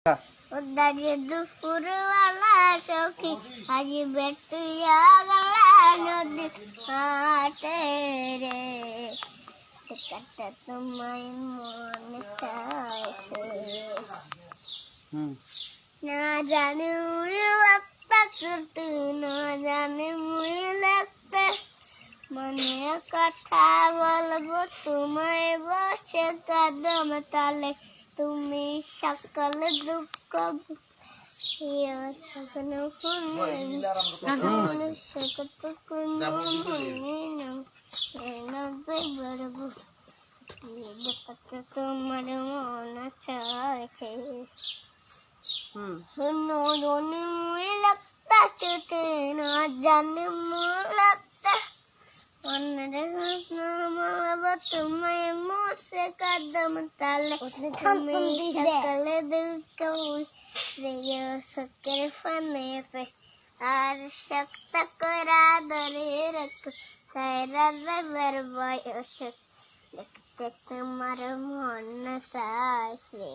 उदारी दुपुर वाला सखी आज बेटिया गला नदी घाटे रे कटे तुम्हारी मन चाहे ना जाने मुझे लगता छुट्टी ना जाने मुझे लगता मने कथा बोलबो तुम्हें बसे कदम ताले তুমি সকল দুঃখ তোমার মন চাইছে মুই লাগতা চুটে না জানে মুই লাগতা तुम्हें मुझसे कदम ताले तुम्हें शकल दुख शक्कर फने से আর শক্ত করা ধরে রাখো সারা দেবের বয়স দেখতে তোমার মন চাইছে।